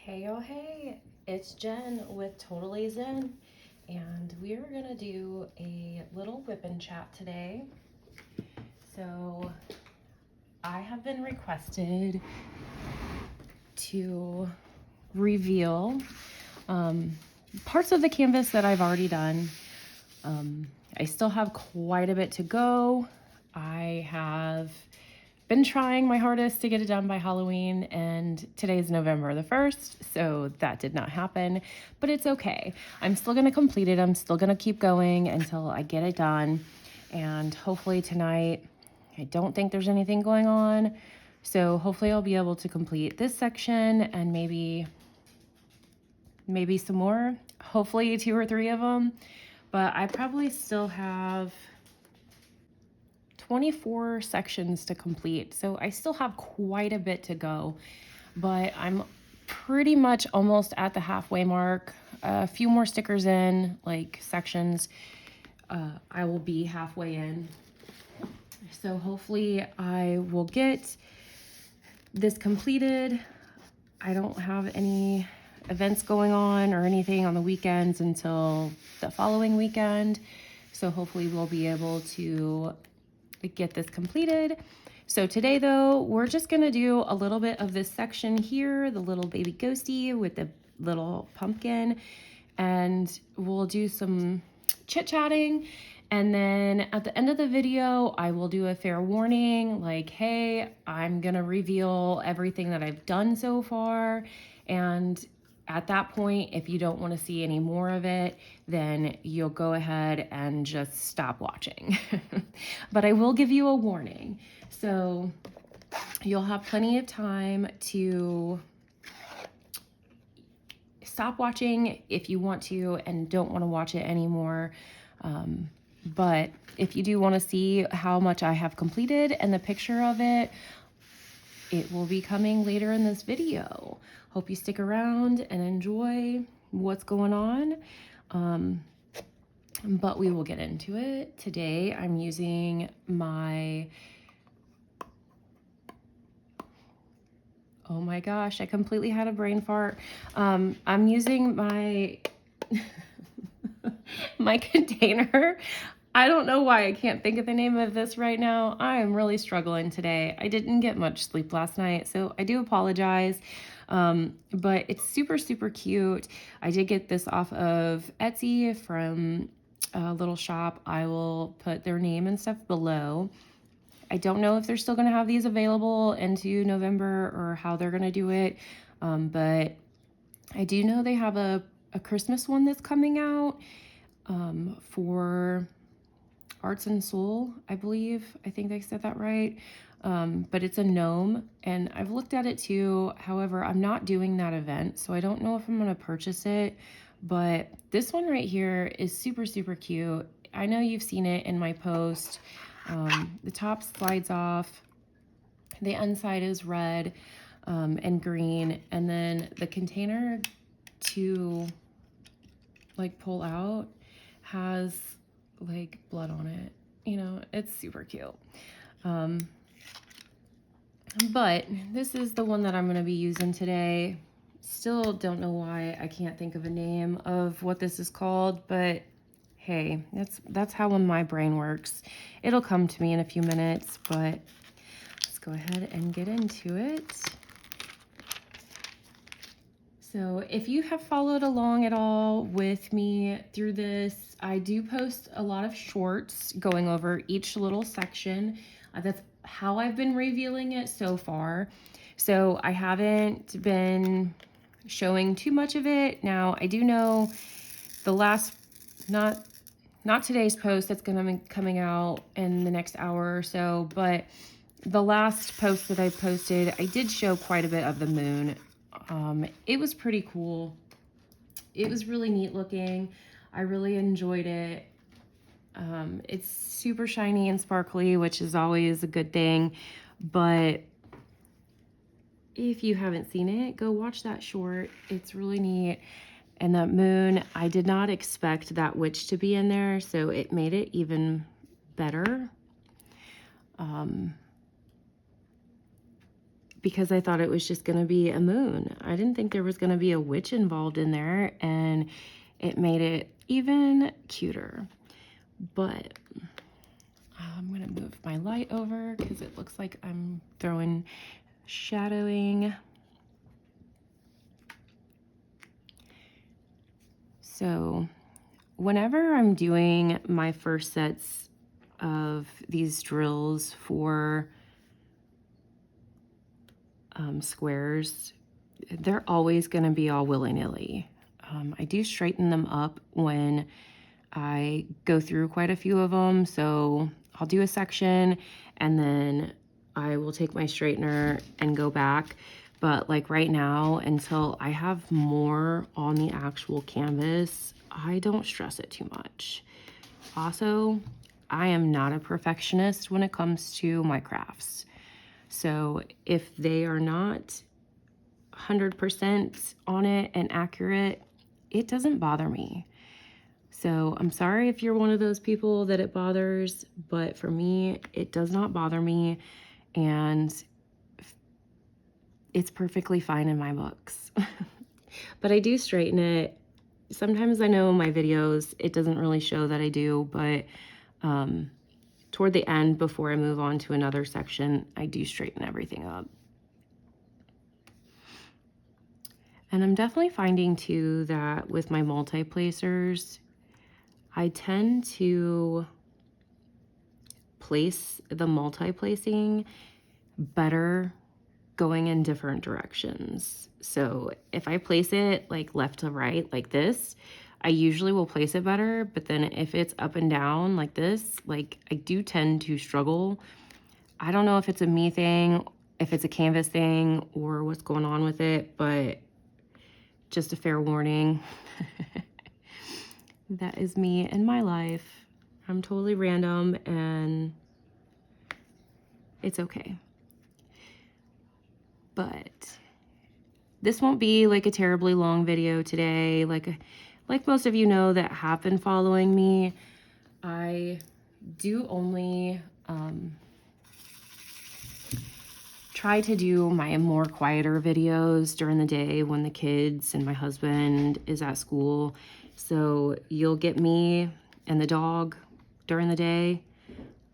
Hey, oh hey, it's Jen with Totally Zen, and we are gonna do a little whip and chat today. So I have been requested to reveal parts of the canvas that I've already done. I still have quite a bit to go. I have been trying my hardest to get it done by Halloween, and today is November the 1st, so that did not happen, but it's okay. I'm still gonna complete it. I'm still gonna keep going until I get it done, and hopefully tonight, I don't think there's anything going on, so hopefully I'll be able to complete this section and maybe some more, hopefully 2 or 3 of them, but I probably still have 24 sections to complete. So I still have quite a bit to go, but I'm pretty much almost at the halfway mark. A few more stickers in, like sections, I will be halfway in. So hopefully I will get this completed. I don't have any events going on or anything on the weekends until the following weekend. So hopefully we'll be able to get this completed. So today though, we're just gonna do a little bit of this section here, the little baby ghosty with the little pumpkin, and we'll do some chit-chatting, and then at the end of the video I will do a fair warning like, hey, I'm gonna reveal everything that I've done so far, and at that point, if you don't want to see any more of it, then you'll go ahead and just stop watching. But I will give you a warning. So you'll have plenty of time to stop watching if you want to and don't want to watch it anymore. But if you do want to see how much I have completed and the picture of it, it will be coming later in this video. Hope you stick around and enjoy what's going on. But we will get into it. Today I'm using my, oh my gosh, I completely had a brain fart. I'm using my, my container. I don't know why I can't think of the name of this right now. I am really struggling today. I didn't get much sleep last night, so I do apologize. But it's super, super cute. I did get this off of Etsy from a little shop. I will put their name and stuff below. I don't know if they're still going to have these available into November or how they're going to do it. But I do know they have a Christmas one that's coming out for Arts and Soul, I believe. I think they said that right. But it's a gnome, and I've looked at it too. However, I'm not doing that event, so I don't know if I'm going to purchase it. But this one right here is super, super cute. I know you've seen it in my post. The top slides off. The inside is red and green. And then the container to like pull out has like blood on it. You know, it's super cute. But this is the one that I'm going to be using today. Still don't know why I can't think of a name of what this is called, but hey, that's how my brain works. It'll come to me in a few minutes, but let's go ahead and get into it. So if you have followed along at all with me through this, I do post a lot of shorts going over each little section. That's how I've been revealing it so far. So I haven't been showing too much of it. Now I do know the last, not today's post that's going to be coming out in the next hour or so, but the last post that I posted, I did show quite a bit of the moon. It was pretty cool. It was really neat looking. I really enjoyed it. It's super shiny and sparkly, which is always a good thing. But if you haven't seen it, go watch that short. It's really neat. And that moon, I did not expect that witch to be in there, so it made it even better. because I thought it was just going to be a moon. I didn't think there was going to be a witch involved in there, and it made it even cuter. But I'm going to move my light over because it looks like I'm throwing shadowing. So whenever I'm doing my first sets of these drills for squares, they're always going to be all willy-nilly. I do straighten them up when I go through quite a few of them. So I'll do a section and then I will take my straightener and go back. But like right now, until I have more on the actual canvas, I don't stress it too much. Also, I am not a perfectionist when it comes to my crafts. So if they are not 100% on it and accurate, it doesn't bother me. So I'm sorry if you're one of those people that it bothers, but for me, it does not bother me, and it's perfectly fine in my books. But I do straighten it. Sometimes I know in my videos it doesn't really show that I do, but toward the end, before I move on to another section, I do straighten everything up. And I'm definitely finding too that with my multi-placers, I tend to place the multi-placing better going in different directions. So if I place it like left to right like this, I usually will place it better, but then if it's up and down like this, like I do tend to struggle. I don't know if it's a me thing, if it's a canvas thing, or what's going on with it, but just a fair warning. That is me in my life. I'm totally random and it's okay. But this won't be like a terribly long video today. Like most of you know that have been following me, I do only try to do my more quieter videos during the day when the kids and my husband is at school. So you'll get me and the dog during the day.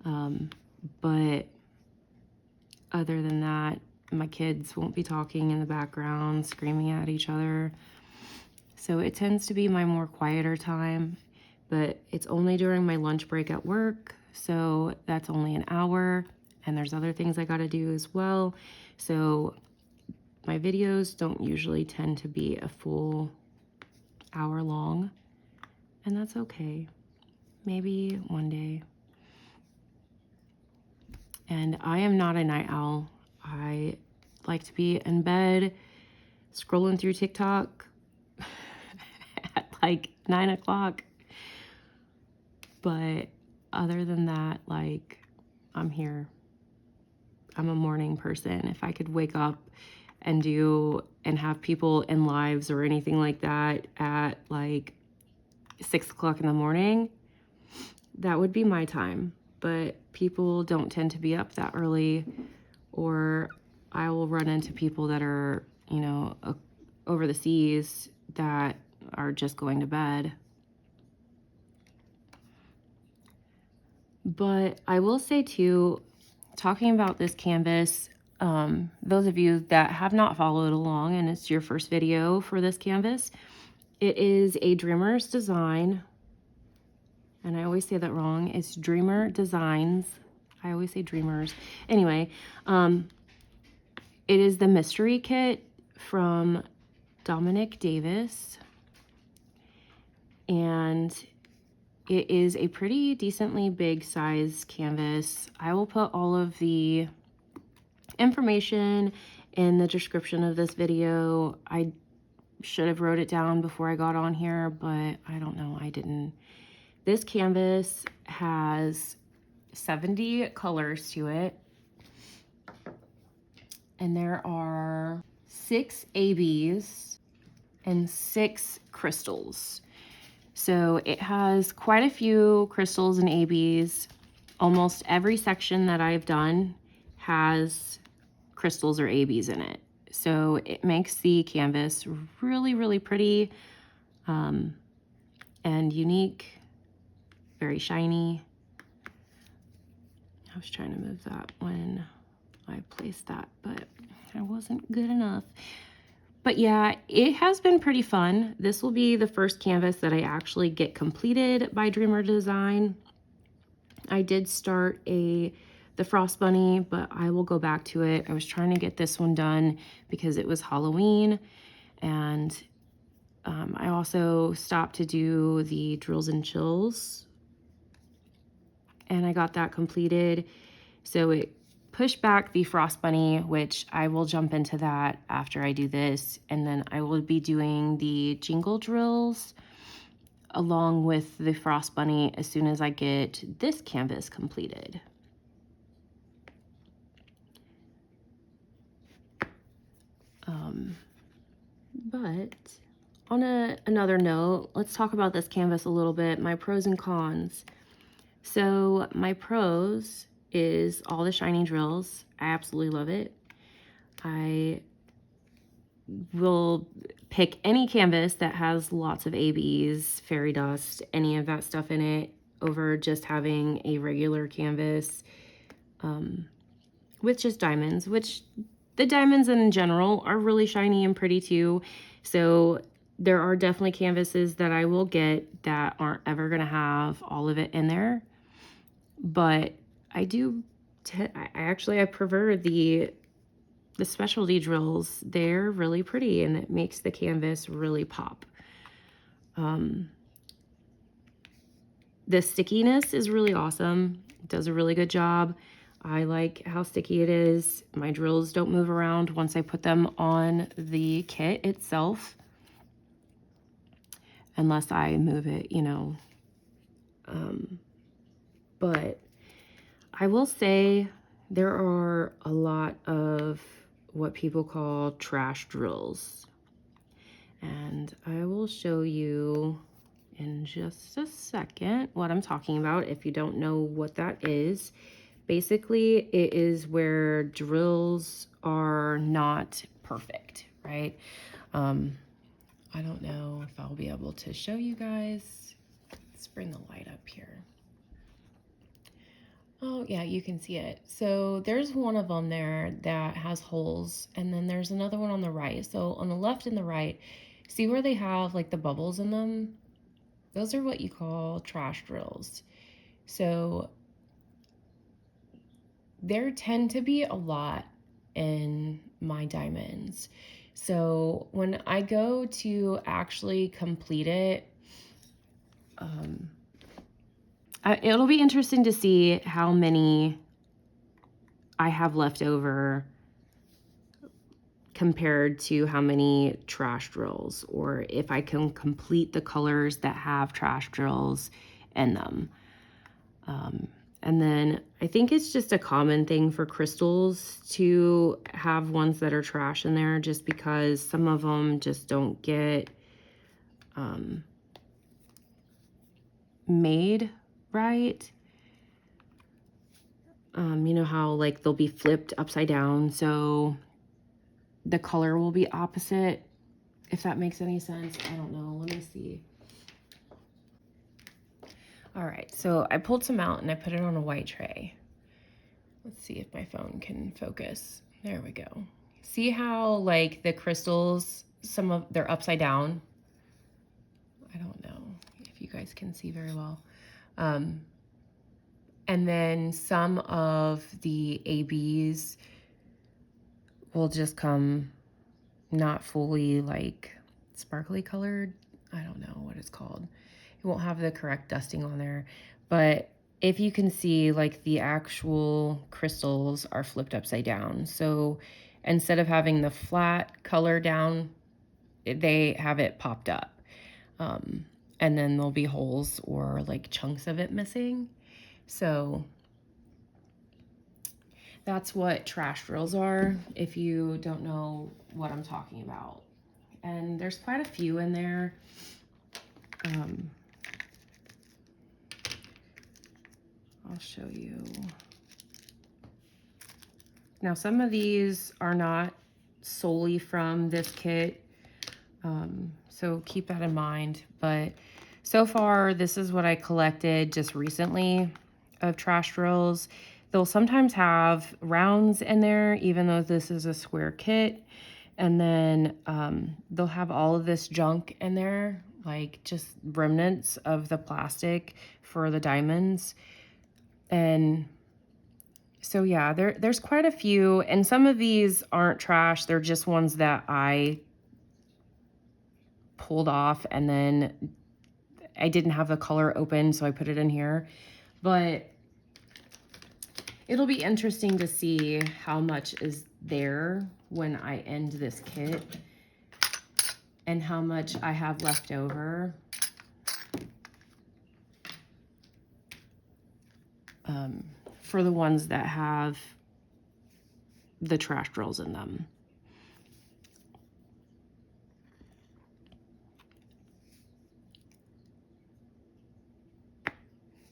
But other than that, my kids won't be talking in the background, screaming at each other. So it tends to be my more quieter time, but it's only during my lunch break at work. So that's only an hour, and there's other things I gotta do as well. So my videos don't usually tend to be a full hour long, and that's okay. Maybe one day. And I am not a night owl. I like to be in bed scrolling through TikTok at like 9 o'clock. But other than that, like, I'm here. I'm a morning person. If I could wake up and have people in lives or anything like that at like 6 o'clock in the morning, that would be my time. But people don't tend to be up that early, or I will run into people that are, you know, over the seas that are just going to bed. But I will say too, talking about this canvas, those of you that have not followed along and it's your first video for this canvas, it is a Dreamer's design. And I always say that wrong. It's Dreamer Designs. I always say Dreamers. Anyway, it is the mystery kit from Dominic Davis. And it is a pretty decently big size canvas. I will put all of the information in the description of this video. I should have wrote it down before I got on here, but I don't know, I didn't. This canvas has 70 colors to it, and there are 6 ABs and 6 crystals. So it has quite a few crystals and ABs. Almost every section that I've done has crystals or ABs in it. So it makes the canvas really, really pretty and unique, very shiny. I was trying to move that when I placed that, but I wasn't good enough. But yeah, it has been pretty fun. This will be the first canvas that I actually get completed by Dreamer Design. I did start the Frost Bunny, but I will go back to it. I was trying to get this one done because it was Halloween, and I also stopped to do the Drills and Chills, and I got that completed. So it pushed back the Frost Bunny, which I will jump into that after I do this, and then I will be doing the Jingle Drills along with the Frost Bunny as soon as I get this canvas completed. But on another note, let's talk about this canvas a little bit, my pros and cons. So my pros is all the shiny drills. I absolutely love it. I will pick any canvas that has lots of ABs, fairy dust, any of that stuff in it over just having a regular canvas with just diamonds, which the diamonds in general are really shiny and pretty too. So there are definitely canvases that I will get that aren't ever going to have all of it in there. But I I prefer the specialty drills. They're really pretty and it makes the canvas really pop. The stickiness is really awesome. It does a really good job. I like how sticky it is. My drills don't move around once I put them on the kit itself, unless I move it, you know. But I will say there are a lot of what people call trash drills. And I will show you in just a second what I'm talking about if you don't know what that is. Basically, it is where drills are not perfect, right? I don't know if I'll be able to show you guys. Let's bring the light up here. Oh, yeah, you can see it. So there's one of them there that has holes, and then there's another one on the right. So on the left and the right, see where they have like the bubbles in them? Those are what you call trash drills. So there tend to be a lot in my diamonds. So when I go to actually complete it, it'll be interesting to see how many I have left over compared to how many trash drills, or if I can complete the colors that have trash drills in them. And then I think it's just a common thing for crystals to have ones that are trash in there, just because some of them just don't get made right. You know how like they'll be flipped upside down, so the color will be opposite, if that makes any sense. I don't know. Let me see. All right, so I pulled some out and I put it on a white tray. Let's see if my phone can focus. There we go. See how like the crystals, they're upside down? I don't know if you guys can see very well. And then some of the ABs will just come not fully like sparkly colored. I don't know what it's called. It won't have the correct dusting on there, but if you can see, like the actual crystals are flipped upside down. So instead of having the flat color down, they have it popped up. And then there'll be holes or like chunks of it missing. So that's what trash drills are, if you don't know what I'm talking about. And there's quite a few in there. I'll show you. Now, some of these are not solely from this kit, so keep that in mind. But so far, this is what I collected just recently of trash drills. They'll sometimes have rounds in there, even though this is a square kit. And then they'll have all of this junk in there, like just remnants of the plastic for the diamonds. And so yeah, there's quite a few, and some of these aren't trash. They're just ones that I pulled off, and then I didn't have the color open, so I put it in here. But it'll be interesting to see how much is there when I end this kit and how much I have left over. For the ones that have the trash drills in them.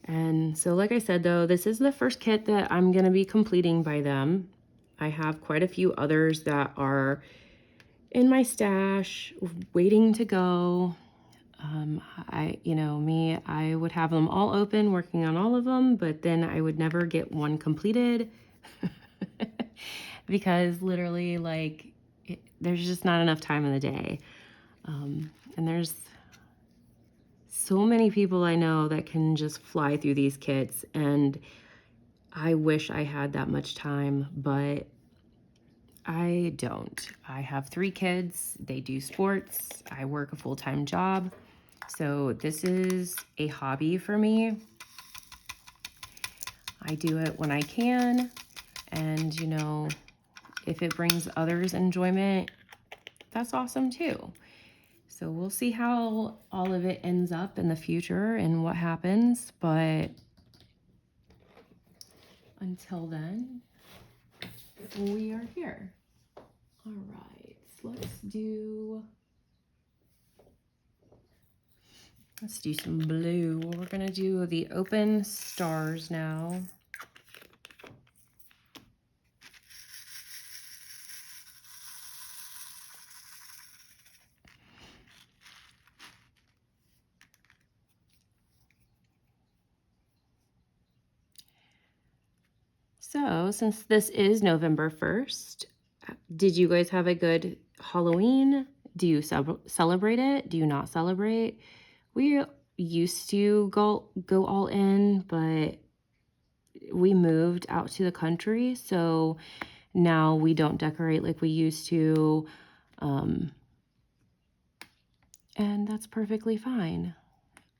And so like I said, though, this is the first kit that I'm going to be completing by them. I have quite a few others that are in my stash waiting to go. I would have them all open, working on all of them, but then I would never get one completed because literally, there's just not enough time in the day. And there's so many people I know that can just fly through these kits, and I wish I had that much time, but I don't. I have 3 kids. They do sports. I work a full-time job. So this is a hobby for me. I do it when I can. And, if it brings others enjoyment, that's awesome too. So we'll see how all of it ends up in the future and what happens. But until then, we are here. All right, let's do some blue. We're gonna do the open stars now. So since this is November 1st, did you guys have a good Halloween? Do you celebrate it? Do you not celebrate? We used to go all in, but we moved out to the country, so now we don't decorate like we used to, and that's perfectly fine.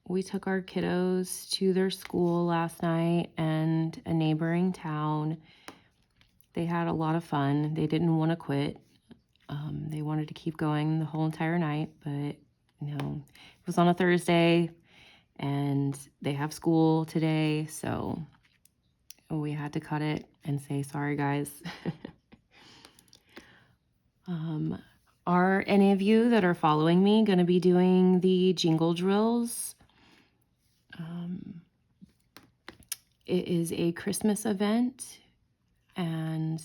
We took our kiddos to their school last night and a neighboring town. They had a lot of fun. They didn't want to quit. They wanted to keep going the whole entire night, but it was on a Thursday and they have school today, so we had to cut it and say, sorry guys. Are any of you that are following me going to be doing the jingle drills? It is a Christmas event, and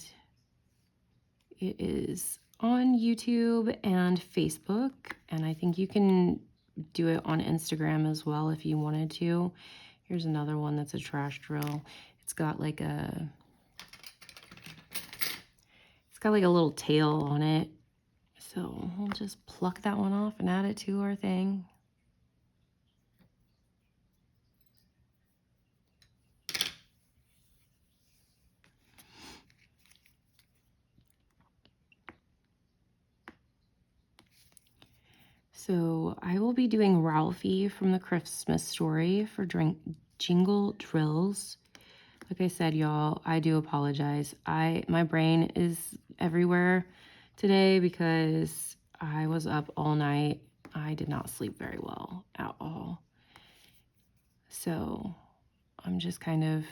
it is on YouTube and Facebook, and I think you can do it on Instagram as well if you wanted to. Here's another one that's a trash drill. It's got like a little tail on it. So we'll just pluck that one off and add it to our thing. So I will be doing Ralphie from the Christmas Story for jingle drills. Like I said, y'all, I do apologize. My brain is everywhere today because I was up all night. I did not sleep very well at all. So I'm just kind of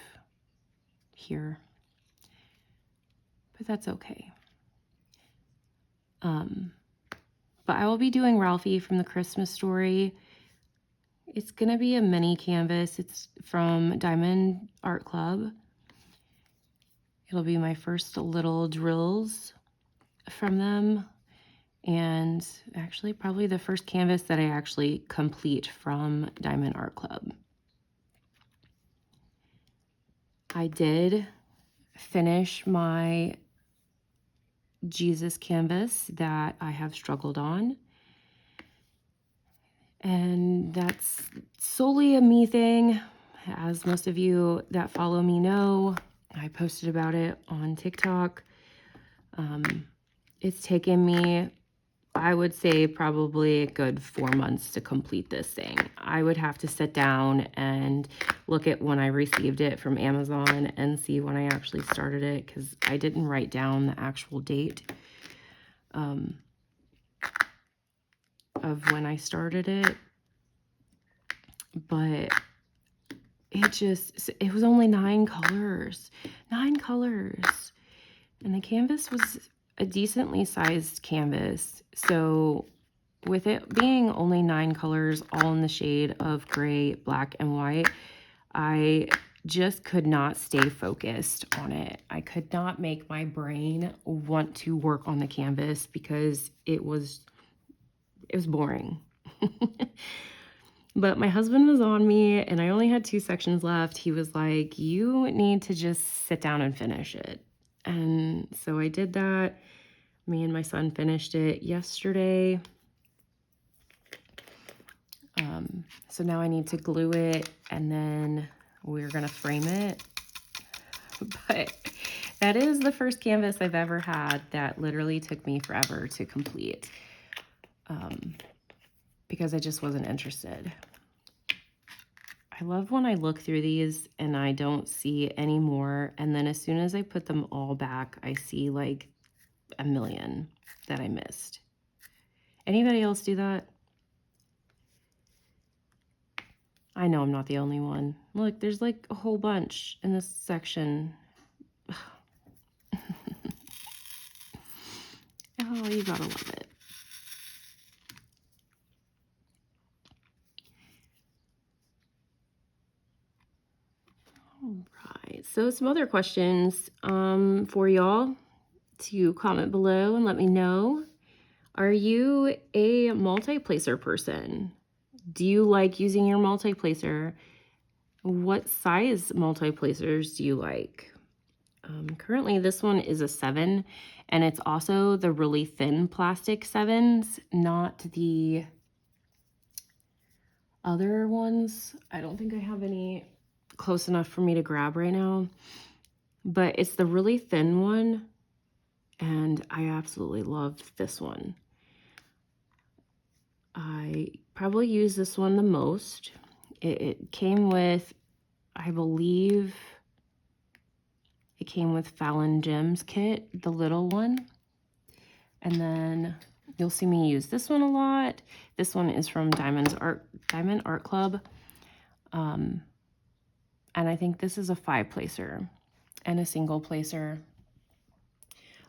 here, but that's okay. But I will be doing Ralphie from the Christmas Story. It's gonna be a mini canvas. It's from Diamond Art Club. It'll be my first little drills from them, and actually probably the first canvas that I actually complete from Diamond Art Club. I did finish my Jesus canvas that I have struggled on, and that's solely a me thing. As most of you that follow me know, I posted about it on TikTok. It's taken me, I would say, probably a good 4 months to complete this thing. I would have to sit down and look at when I received it from Amazon and see when I actually started it, because I didn't write down the actual date of when I started it. But it was only 9 colors. 9 colors. And the canvas was a decently sized canvas. So with it being only 9 colors, all in the shade of gray, black, and white, I just could not stay focused on it. I could not make my brain want to work on the canvas because it was boring. But my husband was on me, and I only had 2 sections left. He was like, you need to just sit down and finish it. And so I did that. Me and my son finished it yesterday. So now I need to glue it, and then we're gonna frame it. But that is the first canvas I've ever had that literally took me forever to complete, because I just wasn't interested. I love when I look through these and I don't see any more, and then as soon as I put them all back, I see like a million that I missed. Anybody else do that? I know I'm not the only one. Look, there's like a whole bunch in this section. Oh, you gotta love it. All right, so some other questions for y'all to comment below and let me know. Are you a multi-placer person? Do you like using your multi-placer? What size multi-placers do you like? Currently this one is a 7, and it's also the really thin plastic 7s, not the other ones. I don't think I have any close enough for me to grab right now, but it's the really thin one, and I absolutely love this one. I probably use this one the most. It came with, I believe, it came with Fallon Gems kit, the little one. And then you'll see me use this one a lot. This one is from Diamond Art Club. And I think this is a 5-placer and a single placer.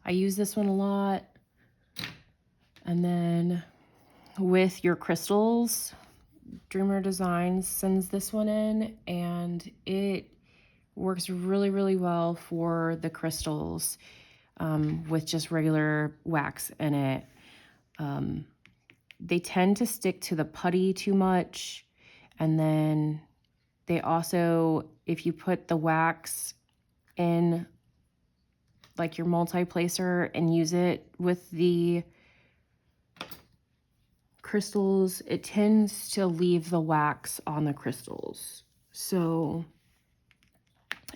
I use this one a lot. And then with your crystals, Dreamer Designs sends this one in, and it works really, really well for the crystals with just regular wax in it. They tend to stick to the putty too much, and then they also, if you put the wax in like your multi-placer and use it with the crystals, it tends to leave the wax on the crystals. So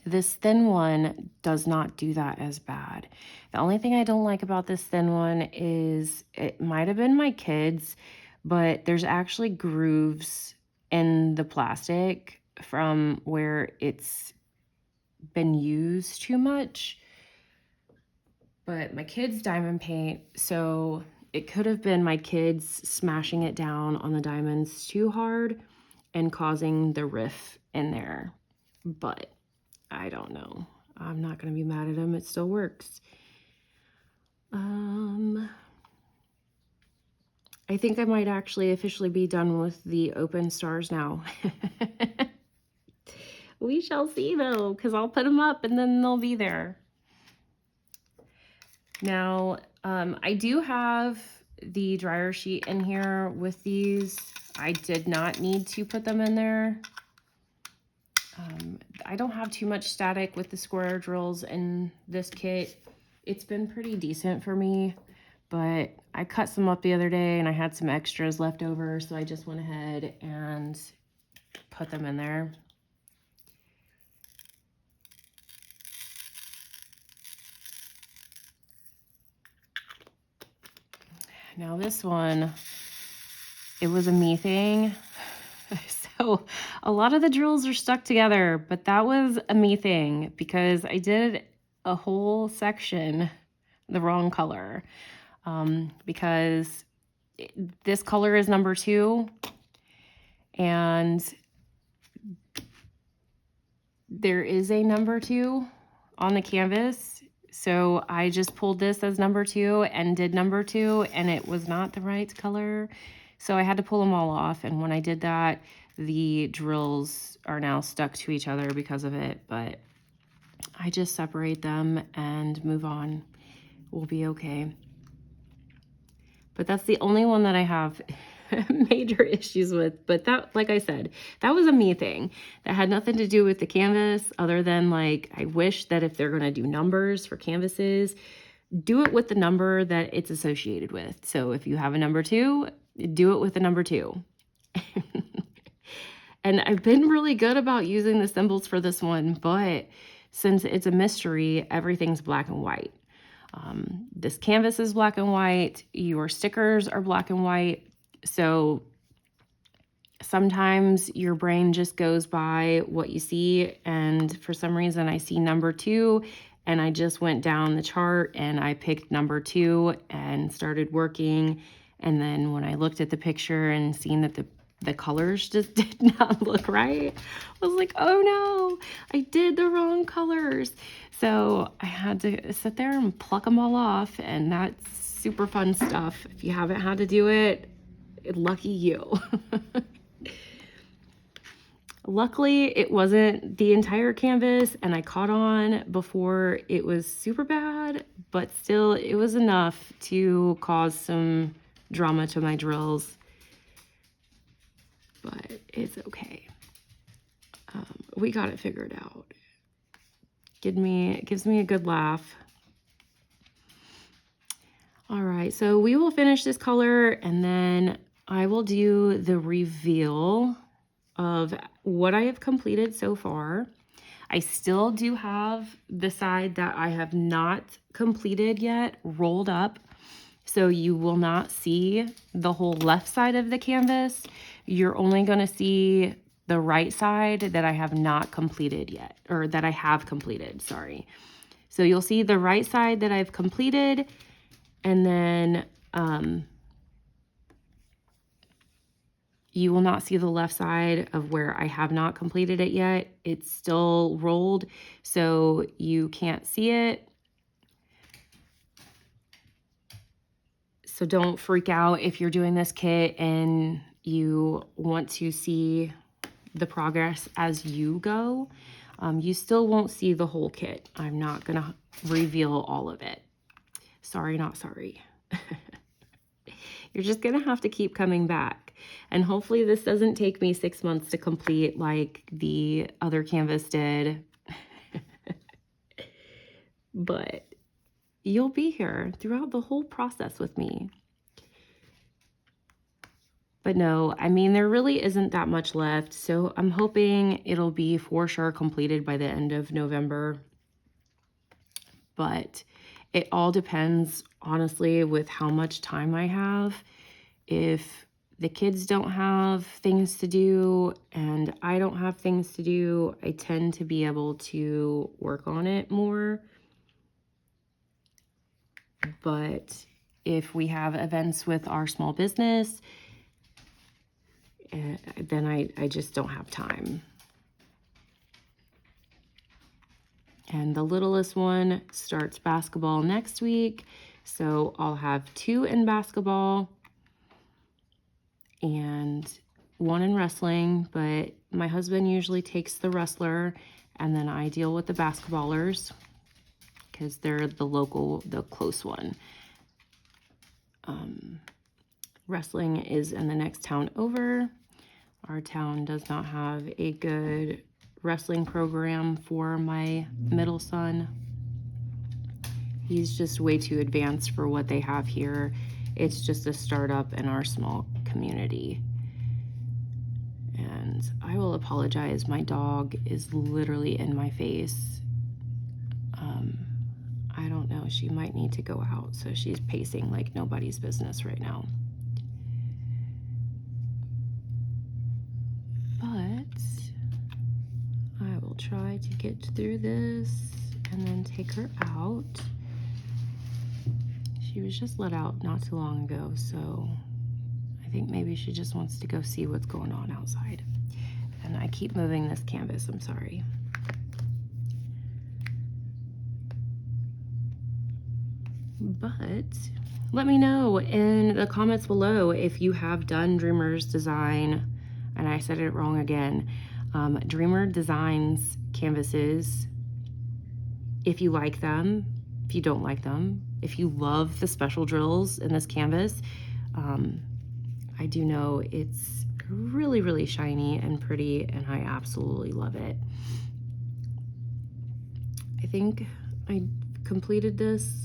this thin one does not do that as bad. The only thing I don't like about this thin one is it might have been my kids, but there's actually grooves in the plastic from where it's been used too much. But my kids diamond paint, so it could have been my kids smashing it down on the diamonds too hard and causing the riff in there. But I don't know. I'm not going to be mad at them. It still works. I think I might actually officially be done with the open stars now. We shall see though, because I'll put them up and then they'll be there. Now, I do have the dryer sheet in here with these. I did not need to put them in there. I don't have too much static with the square drills in this kit. It's been pretty decent for me, but I cut some up the other day and I had some extras left over, so I just went ahead and put them in there. Now this one, it was a me thing. So a lot of the drills are stuck together, but that was a me thing because I did a whole section the wrong color. Because this color is number 2 and there is a number 2 on the canvas. So I just pulled this as number 2 and did number 2 and it was not the right color. So I had to pull them all off. And when I did that, the drills are now stuck to each other because of it, but I just separate them and move on. We'll be okay. But that's the only one that I have major issues with. But that, like I said, that was a me thing. That had nothing to do with the canvas other than like, I wish that if they're gonna do numbers for canvases, do it with the number that it's associated with. So if you have a number 2, do it with a number 2. And I've been really good about using the symbols for this one, but since it's a mystery, everything's black and white. This canvas is black and white. Your stickers are black and white. So sometimes your brain just goes by what you see. And for some reason I see number 2 and I just went down the chart and I picked number 2 and started working. And then when I looked at the picture and seen that the colors just did not look right, I was like, oh no, I did the wrong colors. So I had to sit there and pluck them all off, and that's super fun stuff. If you haven't had to do it, lucky you. Luckily, it wasn't the entire canvas, and I caught on before it was super bad, but still, it was enough to cause some drama to my drills. But it's okay. We got it figured out. It gives me a good laugh. All right, so we will finish this color and then I will do the reveal of what I have completed so far. I still do have the side that I have not completed yet rolled up. So you will not see the whole left side of the canvas. You're only going to see the right side that I have not completed yet, or that I have completed, sorry. So you'll see the right side that I've completed, and then you will not see the left side of where I have not completed it yet. It's still rolled, so you can't see it. So don't freak out if you're doing this kit and you want to see the progress as you go. You still won't see the whole kit. I'm not gonna reveal all of it. Sorry, not sorry. You're just gonna have to keep coming back. And hopefully this doesn't take me 6 months to complete like the other canvas did. But you'll be here throughout the whole process with me. But no, I mean, there really isn't that much left. So I'm hoping it'll be for sure completed by the end of November. But it all depends, honestly, with how much time I have. If the kids don't have things to do and I don't have things to do, I tend to be able to work on it more. But if we have events with our small business, then I just don't have time. And the littlest one starts basketball next week. So I'll have 2 in basketball and 1 in wrestling, but my husband usually takes the wrestler and then I deal with the basketballers because they're the close one. Wrestling is in the next town over. Our town does not have a good wrestling program for my middle son. He's just way too advanced for what they have here. It's just a startup in our small community. And I will apologize. My dog is literally in my face. I don't know. She might need to go out. So she's pacing like nobody's business right now. But I will try to get through this and then take her out. She was just let out not too long ago, so I think maybe she just wants to go see what's going on outside. And I keep moving this canvas, I'm sorry. But let me know in the comments below if you have done Dreamer's design, and I said it wrong again. Dreamer designs canvases, if you like them, if you don't like them, if you love the special drills in this canvas. I do know it's really, really shiny and pretty, and I absolutely love it. I think I completed this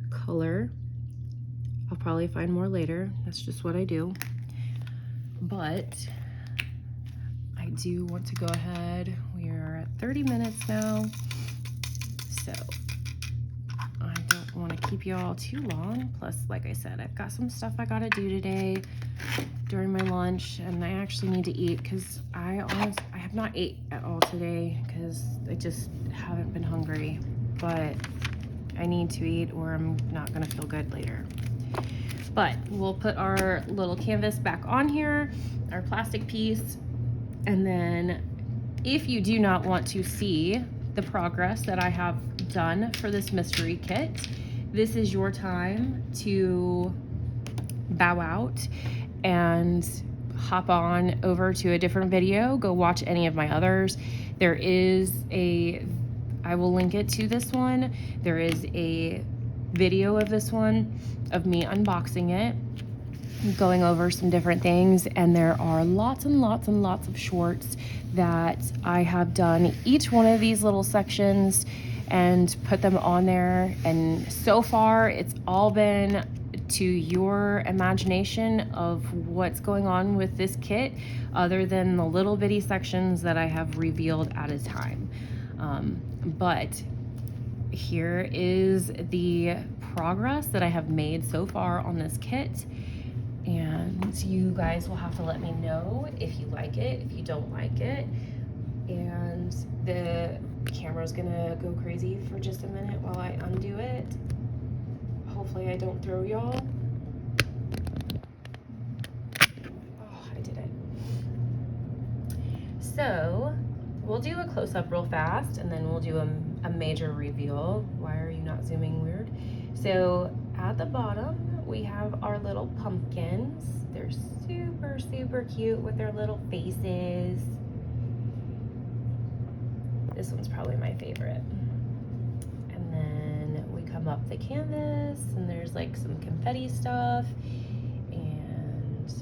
color. I'll probably find more later. That's just what I do. But I do want to go ahead. We are at 30 minutes now, so I don't want to keep you all too long. Plus, like I said, I've got some stuff I gotta do today during my lunch, and I actually need to eat because I have not ate at all today because I just haven't been hungry. But I need to eat or I'm not gonna feel good later. But we'll put our little canvas back on here, our plastic piece, and then if you do not want to see the progress that I have done for this mystery kit, this is your time to bow out and hop on over to a different video. Go watch any of my others. There is I will link it to this one. There is a video of this one of me unboxing it, going over some different things, and there are lots and lots and lots of shorts that I have done each one of these little sections and put them on there, and so far it's all been to your imagination of what's going on with this kit, other than the little bitty sections that I have revealed at a time. But here is the progress that I have made so far on this kit, and you guys will have to let me know if you like it, if you don't like it. And the camera's gonna go crazy for just a minute while I undo it. Hopefully I don't throw y'all. Oh, I did it. So we'll do a close-up real fast, and then we'll do a major reveal. Why are you not zooming weird? So at the bottom, we have our little pumpkins. They're super, super cute with their little faces. This one's probably my favorite. And then we come up the canvas, and there's like some confetti stuff, and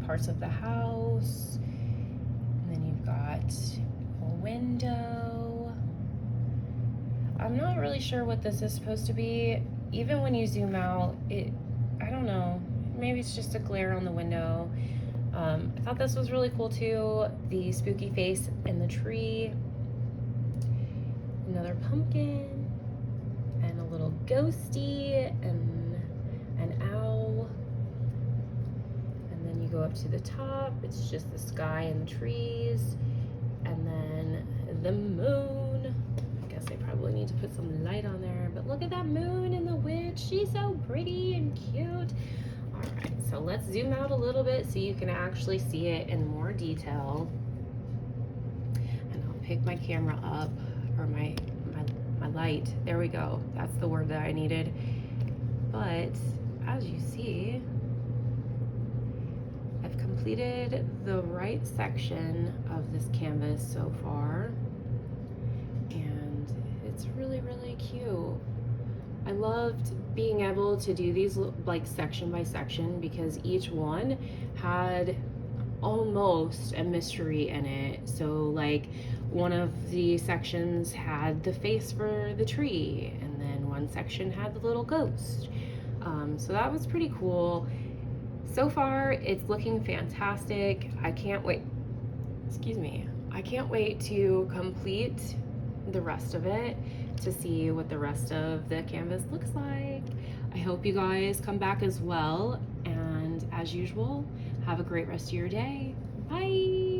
parts of the house. And then you've got a window. I'm not really sure what this is supposed to be. Even when you zoom out, I don't know, maybe it's just a glare on the window. I thought this was really cool too. The spooky face in the tree. Another pumpkin. And a little ghosty and an owl. And then you go up to the top. It's just the sky and the trees. And then the moon. I guess I probably need to put some light on there. But look at that moon in the witch. She's so pretty and cute. Alright, so let's zoom out a little bit so you can actually see it in more detail. And I'll pick my camera up, or my light. There we go. That's the word that I needed. But as you see, I've completed the right section of this canvas so far. It's really, really cute. I loved being able to do these like section by section because each one had almost a mystery in it. So like one of the sections had the face for the tree, and then one section had the little ghost. So that was pretty cool. So far it's looking fantastic. I can't wait, excuse me, I can't wait to complete the rest of it to see what the rest of the canvas looks like. I hope you guys come back as well, and as usual, have a great rest of your day. Bye.